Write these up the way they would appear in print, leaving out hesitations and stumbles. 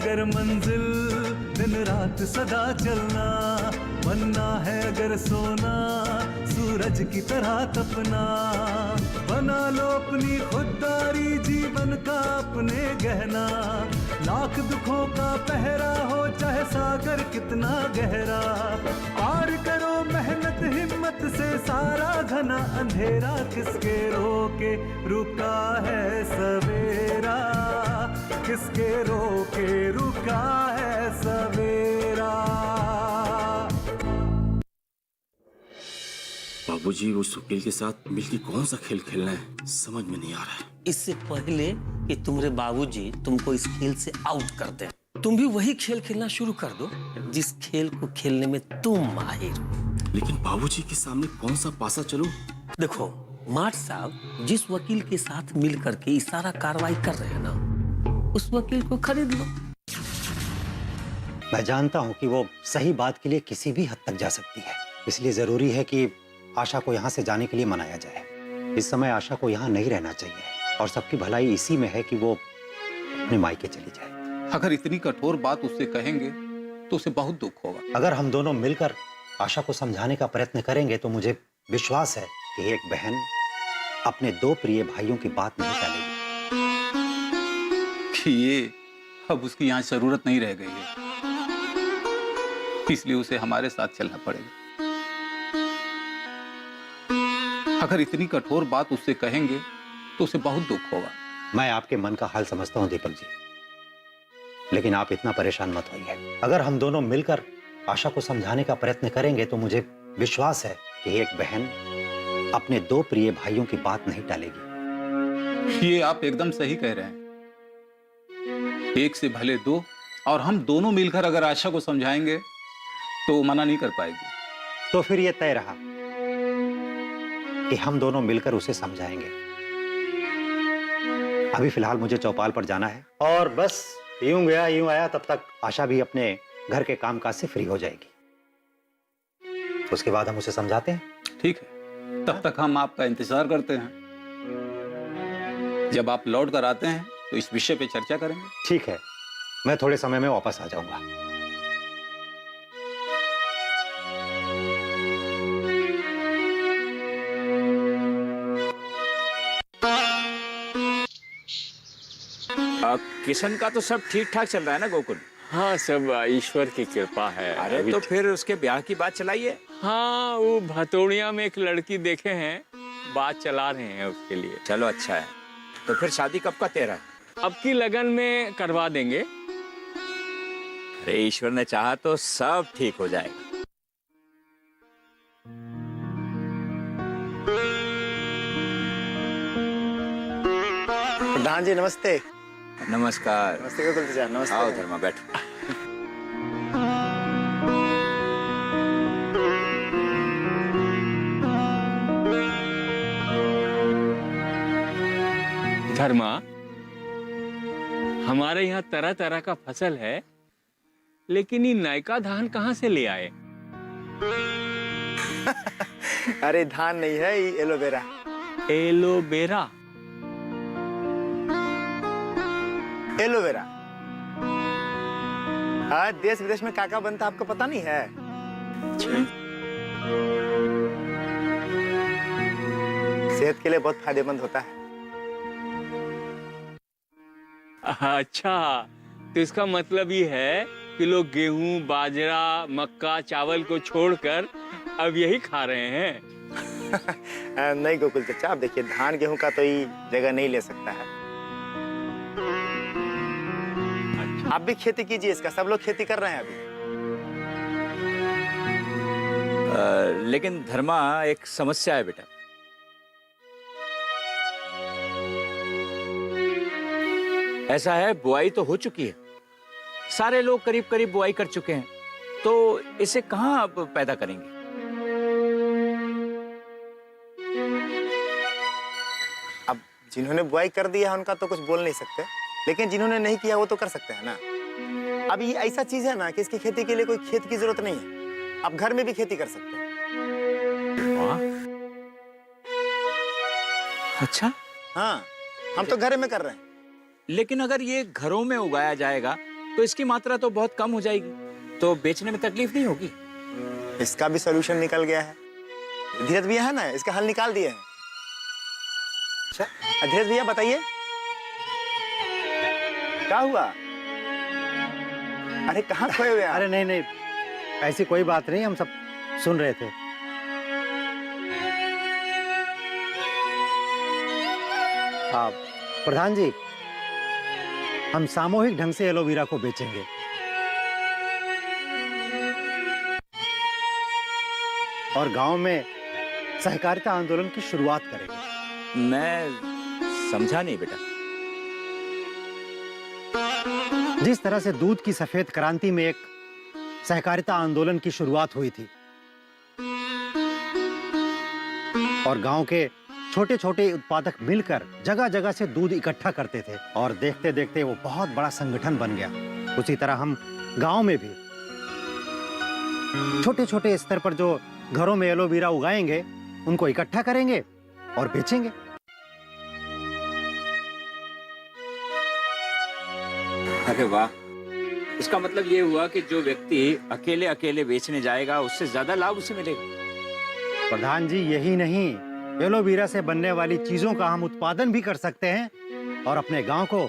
अगर मंजिल दिन रात सदा चलना, बनना है अगर सोना सूरज की तरह तपना, बना लो अपनी खुददारी जीवन का अपने गहना, लाख दुखों का पहरा हो चाहे सागर कितना गहरा, पार करो मेहनत हिम्मत से सारा घना अंधेरा, किसके रोके रुका है सवेरा, किसके रोके रुका है सवेरा। बाबूजी, उस वकील के साथ मिलकर कौन सा खेल खेलना है समझ में नहीं आ रहा है। इससे पहले कि तुम्हारे बाबूजी तुमको इस खेल से आउट कर दें, तुम भी वही खेल खेलना शुरू कर दो जिस खेल को खेलने में तुम माहिर हो। लेकिन बाबूजी के सामने कौन सा पासा चलूं? देखो मार्ट साहब, जिस वकील के साथ मिल करके इस सारा कार्रवाई कर रहे हैं ना, उस वकील को खरीद लो। मैं जानता हूं कि वो सही बात के लिए किसी भी हद तक जा सकती है, इसलिए जरूरी है कि आशा को यहाँ से जाने के लिए मनाया जाए। इस समय आशा को यहाँ नहीं रहना चाहिए और सबकी भलाई इसी में है कि वो अपने मायके चली जाए। अगर इतनी कठोर बात उससे कहेंगे तो उसे बहुत दुख होगा। अगर हम दोनों मिलकर आशा को समझाने का प्रयत्न करेंगे तो मुझे विश्वास है कि एक बहन अपने दो प्रिय भाइयों की बात नहीं टालेगी। कि ये अब उसकी यहाँ जरूरत नहीं रह गई है, इसलिए उसे हमारे साथ चलना पड़ेगा। अगर इतनी कठोर बात उससे कहेंगे तो उसे बहुत दुख होगा। मैं आपके मन का हाल समझता हूँ दीपक जी, लेकिन आप इतना परेशान मत होइए। अगर हम दोनों मिलकर आशा को समझाने का प्रयत्न करेंगे तो मुझे विश्वास है कि एक बहन अपने दो प्रिय भाइयों की बात नहीं टालेगी। ये आप एकदम सही कह रहे हैं। एक से भले दो, और हम दोनों मिलकर अगर आशा को समझाएंगे तो वो मना नहीं कर पाएगी। तो फिर ये तय रहा कि हम दोनों मिलकर उसे समझाएंगे। अभी फिलहाल मुझे चौपाल पर जाना है और बस यूं गया यूं आया, तब तक आशा भी अपने घर के कामकाज से फ्री हो जाएगी। उसके बाद हम उसे समझाते हैं। ठीक है, तब तक हम आपका इंतजार करते हैं। जब आप लौट कर आते हैं तो इस विषय पे चर्चा करेंगे। ठीक है, मैं थोड़े समय में वापस आ जाऊंगा। किशन का तो सब ठीक ठाक चल रहा है ना गोकुल? हाँ, सब ईश्वर की कृपा है। अरे तो फिर उसके ब्याह की बात चलाइए। हाँ, वो भतोड़िया में एक लड़की देखे हैं, बात चला रहे हैं उसके लिए। चलो अच्छा है। तो फिर शादी कब का तेरा? अब की लगन में करवा देंगे। अरे ईश्वर ने चाहा तो सब ठीक हो जाएगा। प्रधान जी नमस्ते। नमस्कार। नमस्ते गोकुल चाचा, नमस्ते। आओ धर्मा, बैठो। धर्मा, हमारे यहाँ तरह तरह का फसल है, लेकिन ये नयका धान कहाँ से ले आए? अरे धान नहीं है, ये एलोवेरा। एलोवेरा? एलोवेरा हाँ, देश विदेश में काका बनता आपको पता नहीं है? सेहत के लिए बहुत फायदेमंद होता है। अच्छा, तो इसका मतलब ये है कि लोग गेहूं, बाजरा, मक्का, चावल को छोड़कर अब यही खा रहे हैं। नहीं गोकुल चाचा, आप देखिए धान गेहूं का तो ये जगह नहीं ले सकता है। आप भी खेती कीजिए इसका, सब लोग खेती कर रहे हैं अभी। लेकिन धर्मा, एक समस्या है बेटा। ऐसा है, बुआई तो हो चुकी है, सारे लोग करीब करीब बुआई कर चुके हैं, तो इसे कहाँ अब पैदा करेंगे? अब जिन्होंने बुआई कर दिया है उनका तो कुछ बोल नहीं सकते, लेकिन जिन्होंने नहीं किया वो तो कर सकते हैं ना। अब ये ऐसा चीज है ना कि इसकी खेती के लिए कोई खेत की जरूरत नहीं है, आप घर में भी खेती कर सकते हैं। अच्छा। हाँ, हम तो घर में कर रहे हैं। लेकिन अगर ये घरों में उगाया जाएगा तो इसकी मात्रा तो बहुत कम हो जाएगी, तो बेचने में तकलीफ नहीं होगी। इसका भी सॉल्यूशन निकल गया है। धीरज भैया है ना, इसका हल निकाल दिए हैं। अच्छा धीरज भैया बताइए क्या हुआ? अरे कहाँ खोए हुए आप? अरे नहीं नहीं, ऐसी कोई बात नहीं, हम सब सुन रहे थे। प्रधान जी, हम सामूहिक ढंग से एलोवेरा को बेचेंगे। और गांव में सहकारिता आंदोलन की शुरुआत करेंगे। मैं समझा नहीं बेटा। जिस तरह से दूध की सफेद क्रांति में एक सहकारिता आंदोलन की शुरुआत हुई थी और गांव के छोटे छोटे उत्पादक मिलकर जगह जगह से दूध इकट्ठा करते थे और देखते देखते वो बहुत बड़ा संगठन बन गया, उसी तरह हम गांव में भी छोटे छोटे स्तर पर जो घरों में एलोवेरा उगाएंगे उनको इकट्ठा करेंगे और बेचेंगे। अरे वाह, इसका मतलब ये हुआ कि जो व्यक्ति अकेले अकेले बेचने जाएगा उससे ज्यादा लाभ उसे मिलेगा। प्रधान जी, यही नहीं, एलोवेरा से बनने वाली चीजों का हम उत्पादन भी कर सकते हैं और अपने गांव को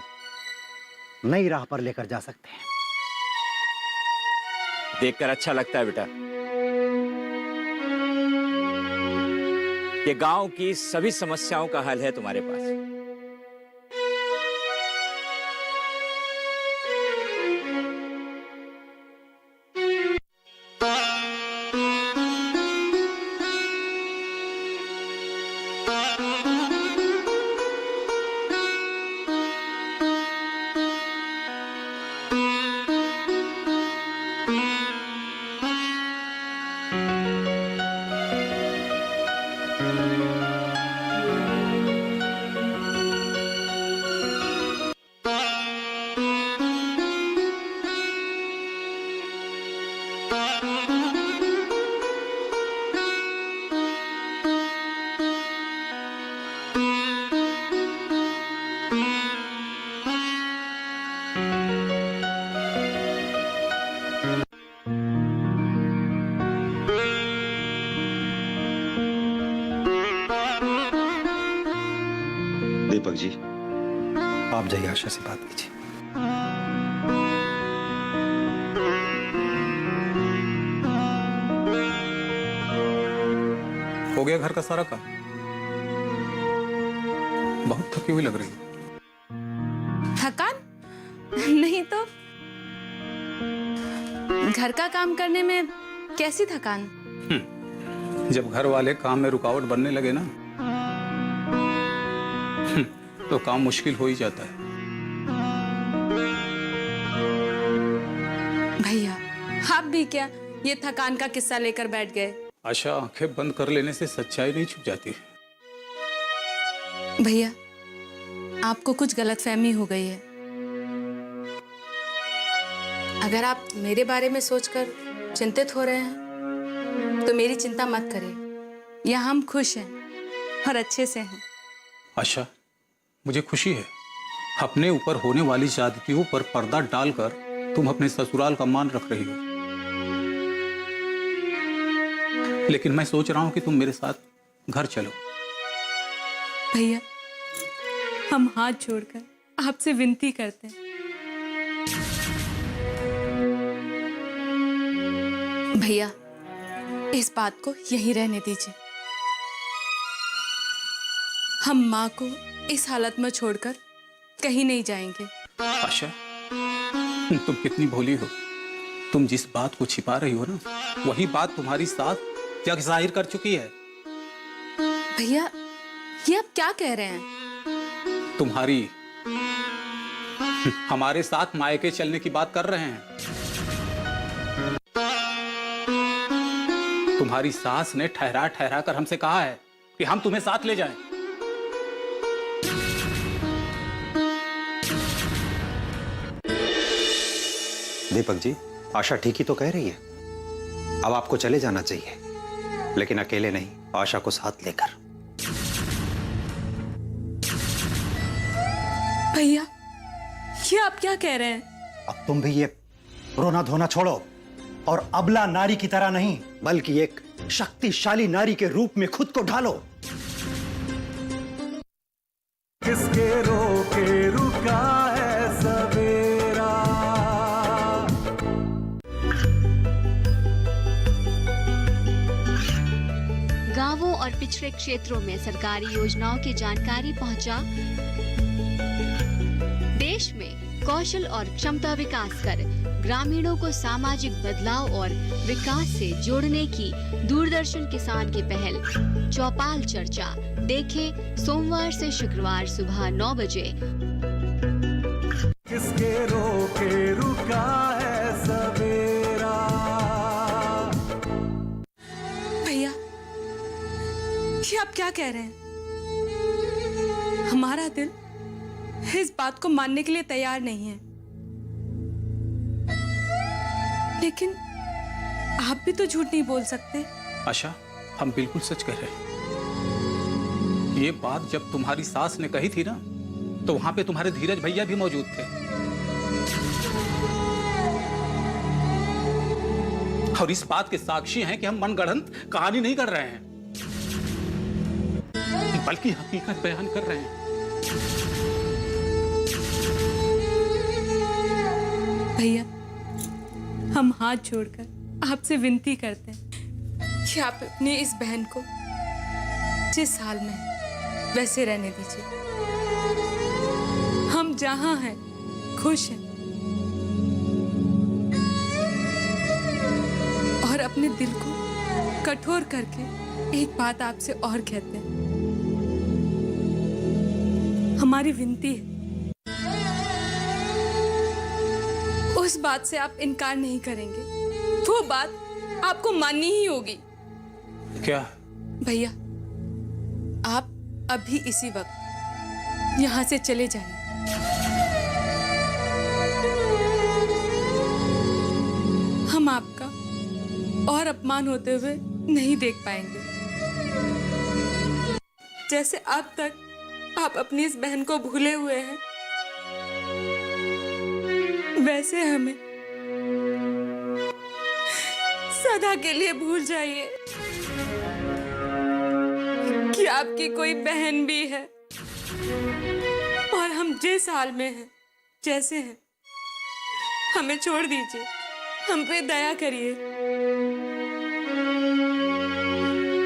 नई राह पर लेकर जा सकते हैं। देखकर अच्छा लगता है बेटा। ये गांव की सभी समस्याओं का हल है तुम्हारे पास। दीपक जी, आप जाइए, आशा से बात कीजिए। हो गया घर का सारा काम? बहुत थकी हुई लग रही है। थकान? नहीं तो घर का काम करने में कैसी थकान? जब घर वाले काम में रुकावट बनने लगे ना तो काम मुश्किल हो ही जाता है। भैया, आप भी क्या ये थकान का किस्सा लेकर बैठ गए? आशा, आंखें बंद कर लेने से सच्चाई नहीं छुप जाती। भैया, आपको कुछ गलतफहमी हो गई है। अगर आप मेरे बारे में सोचकर चिंतित हो रहे हैं तो मेरी चिंता मत करिए। यहाँ हम खुश हैं और अच्छे से हैं। आशा, मुझे खुशी है अपने ऊपर होने वाली ज्यादतियों पर पर्दा डालकर तुम अपने ससुराल का मान रख रही हो। लेकिन मैं सोच रहा हूं कि तुम मेरे साथ घर चलो। भैया, हम हाथ जोड़कर आपसे विनती करते हैं। भैया, इस बात को यहीं रहने दीजिए। हम माँ को इस हालत में छोड़कर कहीं नहीं जाएंगे। आशा, तुम कितनी भोली हो। तुम जिस बात को छिपा रही हो ना, वही बात तुम्हारी सास जग जाहिर कर चुकी है। भैया, ये आप क्या कह रहे हैं? तुम्हारी हमारे साथ मायके चलने की बात कर रहे हैं। तुम्हारी सास ने ठहरा ठहरा कर हमसे कहा है कि हम तुम्हें साथ ले जाएं। दीपक जी, आशा ठीक ही तो कह रही है। अब आपको चले जाना चाहिए, लेकिन अकेले नहीं, आशा को साथ लेकर। भैया, ये आप क्या कह रहे हैं? अब तुम भी ये रोना धोना छोड़ो और अबला नारी की तरह नहीं बल्कि एक शक्तिशाली नारी के रूप में खुद को ढालो। किसके रोके रुका है सवेरा। गांवों और पिछड़े क्षेत्रों में सरकारी योजनाओं की जानकारी पहुंचा। देश में कौशल और क्षमता विकास कर ग्रामीणों को सामाजिक बदलाव और विकास से जोड़ने की दूरदर्शन किसान की पहल चौपाल चर्चा देखें सोमवार से शुक्रवार सुबह 9 बजे। किसके रोके रुका है सवेरा। भैया, ये आप क्या कह रहे हैं? हमारा दिल इस बात को मानने के लिए तैयार नहीं है, लेकिन आप भी तो झूठ नहीं बोल सकते। आशा, हम बिल्कुल सच कह रहे हैं। ये बात जब तुम्हारी सास ने कही थी ना, तो वहां पे तुम्हारे धीरज भैया भी मौजूद थे। और इस बात के साक्षी हैं कि हम मनगढ़ंत कहानी नहीं कर रहे हैं, बल्कि हकीकत बयान कर रहे हैं। भैया, हम हाथ जोड़कर आपसे विनती करते हैं कि आप अपनी इस बहन को जिस हाल में है वैसे रहने दीजिए। हम जहां हैं खुश हैं और अपने दिल को कठोर करके एक बात आपसे और कहते हैं। हमारी विनती है, उस बात से आप इनकार नहीं करेंगे। वो बात आपको माननी ही होगी। क्या? भैया, आप अभी इसी वक्त यहाँ से चले जाइए। हम आपका और अपमान होते हुए नहीं देख पाएंगे। जैसे अब तक आप अपनी इस बहन को भूले हुए हैं, वैसे हमें सदा के लिए भूल जाइए कि आपकी कोई बहन भी है और हम जिस हाल में हैं, जैसे हैं, हमें छोड़ दीजिए। हम पे दया करिए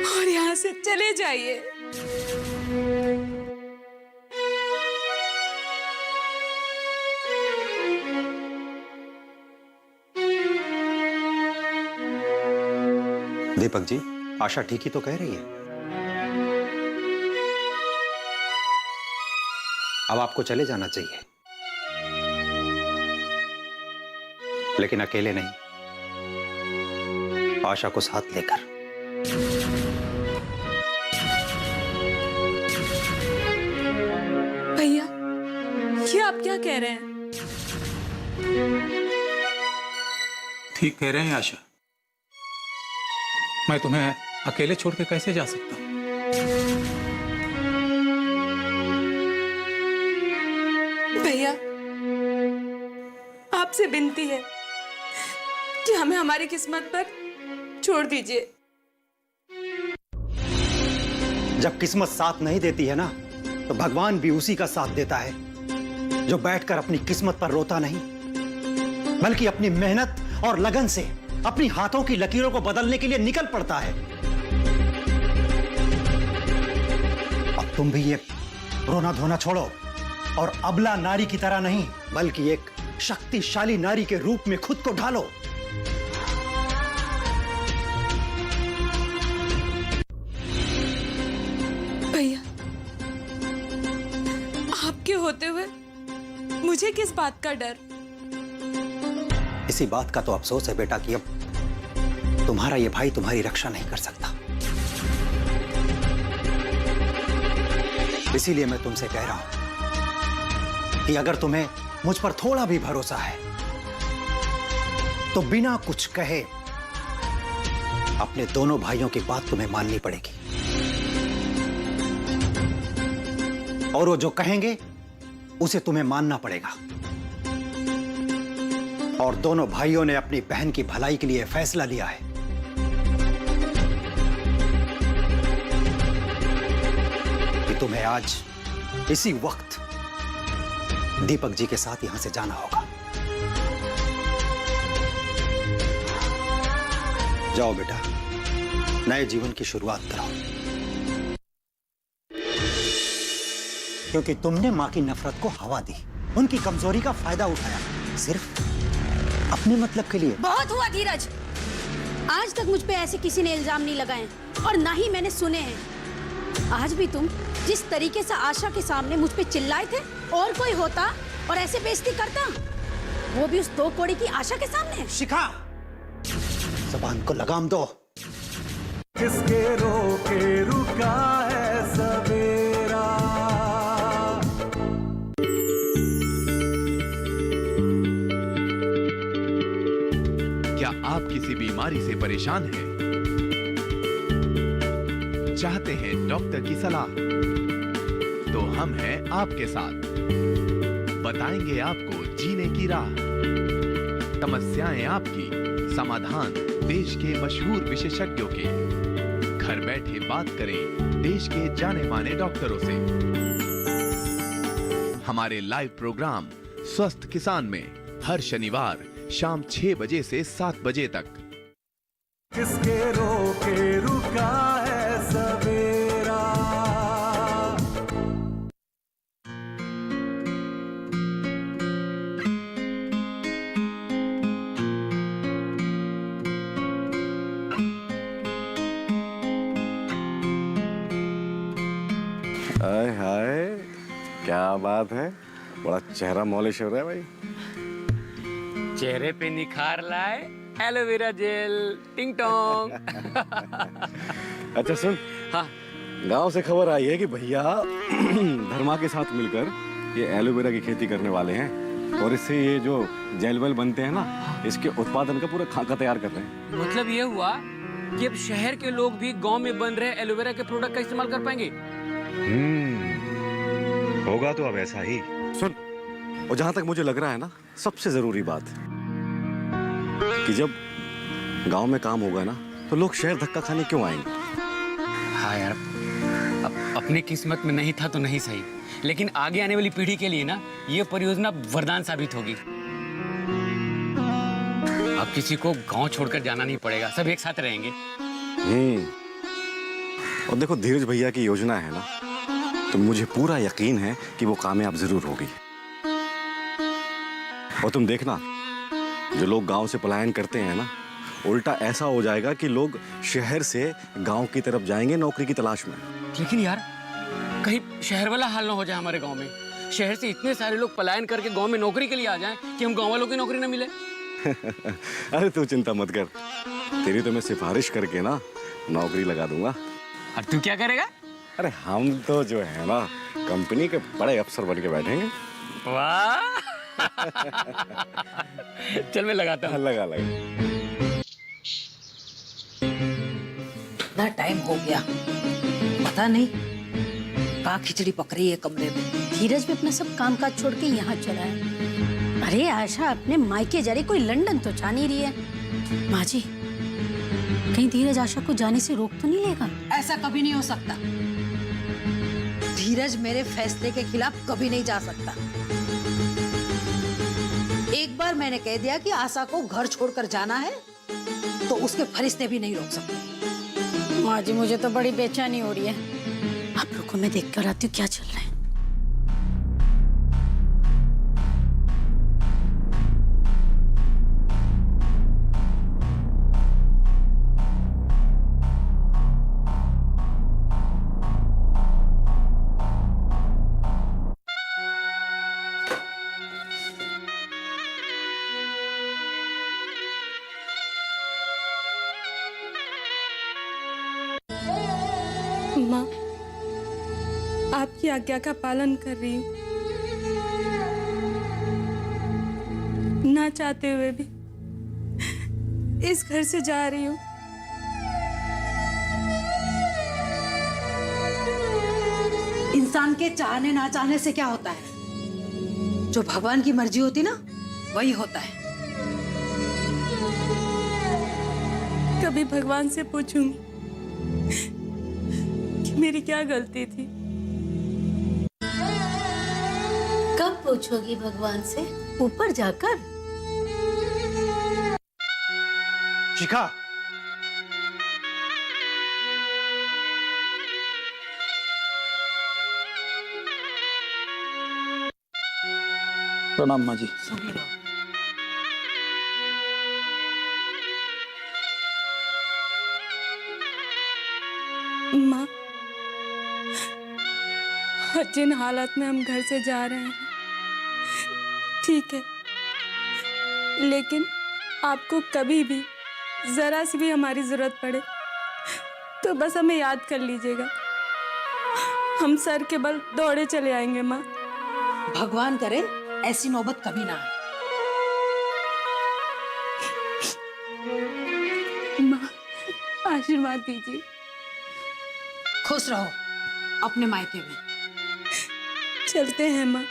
और यहाँ से चले जाइए। दीपक जी, आशा ठीक ही तो कह रही है। अब आपको चले जाना चाहिए, लेकिन अकेले नहीं, आशा को साथ लेकर। भैया, ये आप क्या कह रहे हैं? ठीक कह रहे हैं आशा। मैं तुम्हें अकेले छोड़ के कैसे जा सकता हूं? भैया, आपसे विनती है कि हमें हमारी किस्मत पर छोड़ दीजिए। जब किस्मत साथ नहीं देती है ना, तो भगवान भी उसी का साथ देता है जो बैठकर अपनी किस्मत पर रोता नहीं, बल्कि अपनी मेहनत और लगन से अपनी हाथों की लकीरों को बदलने के लिए निकल पड़ता है। अब तुम भी ये रोना धोना छोड़ो और अबला नारी की तरह नहीं बल्कि एक शक्तिशाली नारी के रूप में खुद को ढालो। भैया, आपके होते हुए मुझे किस बात का डर? इसी बात का तो अफसोस है बेटा कि अब तुम्हारा ये भाई तुम्हारी रक्षा नहीं कर सकता। इसीलिए मैं तुमसे कह रहा हूं कि अगर तुम्हें मुझ पर थोड़ा भी भरोसा है तो बिना कुछ कहे अपने दोनों भाइयों की बात तुम्हें माननी पड़ेगी, और वो जो कहेंगे उसे तुम्हें मानना पड़ेगा। और दोनों भाइयों ने अपनी बहन की भलाई के लिए फैसला लिया है कि तुम्हें आज इसी वक्त दीपक जी के साथ यहां से जाना होगा। जाओ बेटा, नए जीवन की शुरुआत करो, क्योंकि तुमने मां की नफरत को हवा दी, उनकी कमजोरी का फायदा उठाया, सिर्फ अपने मतलब के लिए। बहुत हुआ धीरज, आज तक मुझ पे ऐसे किसी ने इल्जाम नहीं लगाए और ना ही मैंने सुने हैं। आज भी तुम जिस तरीके से आशा के सामने मुझ पे चिल्लाए थे, और कोई होता और ऐसे बेइज्जती करता, वो भी उस 2 कौड़ी की आशा के सामने। शिखा, ज़बान को लगाम दो। किसके रोके रुका है सवेरा। क्या आप किसी बीमारी से परेशान हैं? चाहते हैं डॉक्टर की सलाह? तो हम हैं आपके साथ, बताएंगे आपको जीने की राह। समस्याएं आपकी, समाधान देश के मशहूर विशेषज्ञों के। घर बैठे बात करें देश के जाने माने डॉक्टरों से। हमारे लाइव प्रोग्राम स्वस्थ किसान में हर शनिवार शाम 6 बजे से 7 बजे तक। किसके रोके रुका है सवेरा। हाय हाय, क्या बात है, बड़ा चेहरा मॉलिश हो रहा है भाई। चेहरे पे निखार लाए एलोवेरा जेल, टिंग टोंग। अच्छा सुन, हाँ, गांव से खबर आई है कि भैया धर्मा के साथ मिलकर ये एलोवेरा की खेती करने वाले हैं, और इससे ये जो जेल वेल बनते हैं ना, इसके उत्पादन का पूरा खाका तैयार कर रहे हैं। मतलब ये हुआ कि अब शहर के लोग भी गांव में बन रहे एलोवेरा के प्रोडक्ट का इस्तेमाल कर पाएंगे। होगा तो अब ऐसा ही। सुन, और जहां तक मुझे लग रहा है ना, सबसे जरूरी बात कि जब गांव में काम होगा ना, तो लोग शहर धक्का खाने क्यों आएंगे। हाँ यार, अपनी किस्मत में नहीं था तो नहीं सही, लेकिन आगे आने वाली पीढ़ी के लिए ना ये परियोजना वरदान साबित होगी। अब किसी को गांव छोड़कर जाना नहीं पड़ेगा, सब एक साथ रहेंगे। और देखो, धीरज भैया की योजना है ना, तो मुझे पूरा यकीन है कि वो कामयाब जरूर होगी। और तुम देखना, जो लोग गांव से पलायन करते हैं ना, उल्टा ऐसा हो जाएगा कि लोग शहर से गांव की तरफ जाएंगे नौकरी की तलाश में। लेकिन यार, कहीं शहर वाला हाल ना हो जाए हमारे गांव में। शहर से इतने सारे लोग पलायन करके गांव में नौकरी के लिए आ जाएं कि हम गांव वालों की नौकरी ना मिले। अरे तू चिंता मत कर, तेरी तो मैं सिफारिश करके ना नौकरी लगा दूंगा। और तू क्या करेगा? अरे हम तो जो है ना, कंपनी के बड़े अफसर बन के बैठेंगे। वाह। चल मैं लगाता हूँ। लगा लगा। इतना टाइम हो गया, पता नहीं कहाँ खिचड़ी पक रही है कमरे में। धीरज भी अपना सब कामकाज छोड़ के यहाँ चला है। अरे आशा अपने मायके जा रही, कोई लंदन तो जा नहीं रही है। माँ जी, कहीं धीरज आशा को जाने से रोक तो नहीं लेगा? ऐसा कभी नहीं हो सकता। धीरज मेरे फैसले के खिलाफ कभी नहीं जा सकता। एक बार मैंने कह दिया कि आशा को घर छोड़कर जाना है, तो उसके फरिश्ते भी नहीं रोक सकते। माँ जी, मुझे तो बड़ी बेचैनी हो रही है। आप लोगों को मैं देख कर आती हूँ क्या चल रहा है। माँ, आपकी आज्ञा का पालन कर रही हूँ, ना चाहते हुए भी इस घर से जा रही हूँ। इंसान के चाहने ना चाहने से क्या होता है? जो भगवान की मर्जी होती ना, वही होता है। कभी भगवान से पूछूंगी कि मेरी क्या गलती थी। कब पूछोगी भगवान से? ऊपर जाकर। शिखा, प्रणाम माँ जी। माँ, जिन हालत में हम घर से जा रहे हैं ठीक है, लेकिन आपको कभी भी जरा सी भी हमारी जरूरत पड़े तो बस हमें याद कर लीजिएगा। हम सर के बल दौड़े चले आएंगे माँ। भगवान करे ऐसी नौबत कभी ना आए। माँ, आशीर्वाद दीजिए। खुश रहो अपने मायके में। चलते हैं माँ।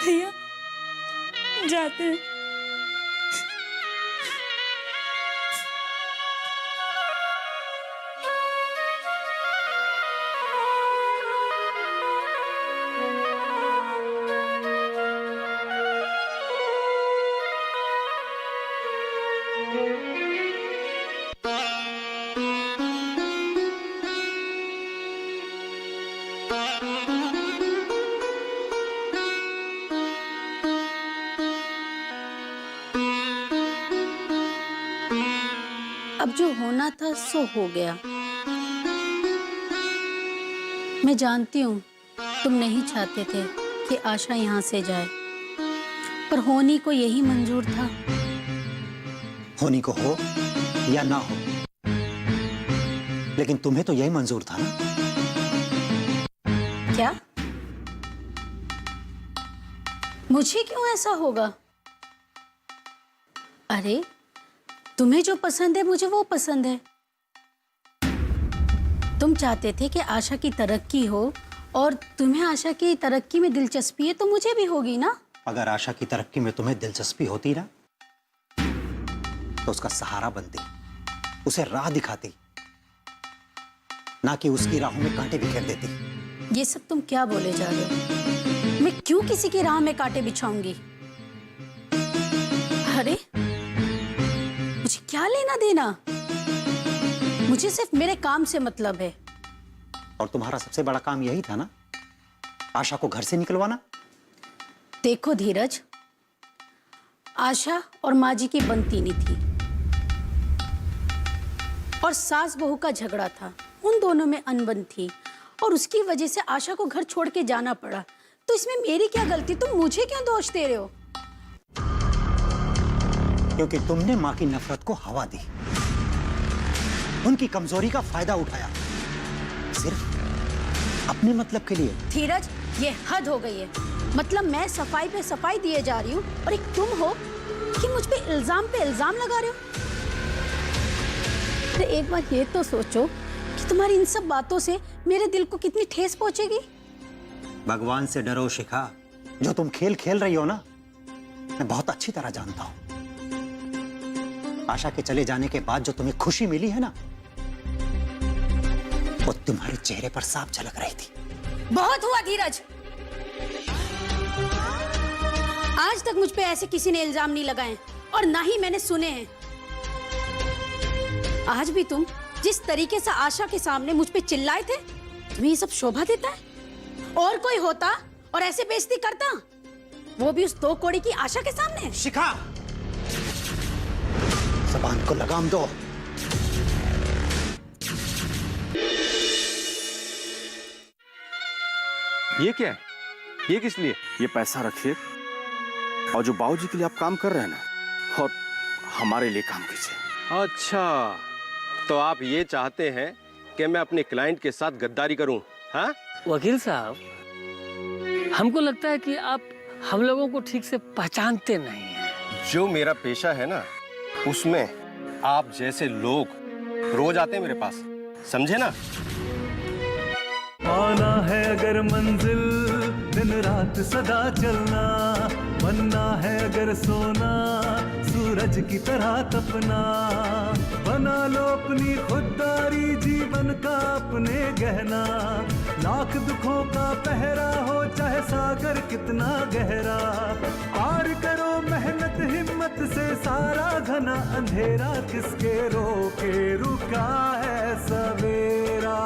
भैया जाते हैं। अब जो होना था सो हो गया। मैं जानती हूँ तुम नहीं चाहते थे कि आशा यहाँ से जाए, पर होनी को यही मंजूर था। होनी को हो या ना हो, लेकिन तुम्हें तो यही मंजूर था ना। क्या? मुझे क्यों ऐसा होगा? अरे तुम्हें जो पसंद है मुझे वो पसंद है। तुम चाहते थे कि आशा की तरक्की हो, और तुम्हें आशा की तरक्की में दिलचस्पी है तो मुझे भी होगी ना। अगर आशा की तरक्की में तुम्हें दिलचस्पी होती ना तो उसका सहारा बनती, उसे राह दिखाती, ना कि उसकी राहों में कांटे बिखेर देती। ये सब तुम क्या बोले जा रहे हो? मैं क्यों किसी की राह में कांटे बिछाऊंगी? अरे मुझे क्या लेना देना? मुझे सिर्फ मेरे काम से मतलब है। और तुम्हारा सबसे बड़ा काम यही था ना, आशा को घर से निकलवाना। देखो धीरज, आशा और माँ जी की बनती नहीं थी, और सास बहू का झगड़ा था, उन दोनों में अनबन थी, और उसकी वजह से आशा को घर छोड़ के जाना पड़ा। तो इसमें मेरी क्या गलती? तुम मुझे क्यों दोष दे रहे हो? क्योंकि तुमने माँ की नफरत को हवा दी, उनकी कमजोरी का फायदा उठाया, सिर्फ अपने मतलब के लिए। धीरज, ये हद हो गई है। मतलब मैं सफाई पे सफाई दिए जा रही हूँ, और एक तुम हो कि मुझ पे इल्जाम लगा रहे हो। अरे एक बार ये तो सोचो कि तुम्हारी इन सब बातों से मेरे दिल को कितनी ठेस पहुंचेगी। भगवान से डरो शिखा। जो तुम खेल खेल रही हो ना, मैं बहुत अच्छी तरह जानता हूं। आशा के चले जाने के बाद जो तुम्हें खुशी मिली है ना, वो तुम्हारे चेहरे पर साफ झलक रही थी। बहुत हुआ धीरज। आज तक मुझ पे ऐसे किसी ने इल्जाम नहीं लगाए, और ना ही मैंने सुने हैं। आज भी तुम जिस तरीके से आशा के सामने मुझ पे चिल्लाए थे, तुम्हें ये सब शोभा देता है? और कोई होता और ऐसे बेइज्जती करता, वो भी उस 2 कौड़ी की आशा के सामने। शिखा, ज़बान को लगाम दो। ये क्या है? ये किस लिए? ये पैसा रखिए, और जो बाबूजी के लिए आप काम कर रहे हैं ना, और हमारे लिए काम कीजिए। अच्छा, तो आप ये चाहते हैं कि मैं अपने क्लाइंट के साथ गद्दारी करूं? हाँ वकील साहब, हमको लगता है कि आप हम लोगों को ठीक से पहचानते नहीं हैं। जो मेरा पेशा है ना, उसमें आप जैसे लोग रोज आते हैं मेरे पास, समझे ना? पाना है अगर मंजिल दिन रात सदा चलना, बनना है अगर सोना सूरज की तरह तपना, बना लो अपनी खुददारी जीवन का अपने गहना, लाख दुखों का पहरा हो चाहे सागर कितना गहरा, पार करो मेहनत हिम्मत से सारा घना अंधेरा, किसके रोके रुका है सवेरा।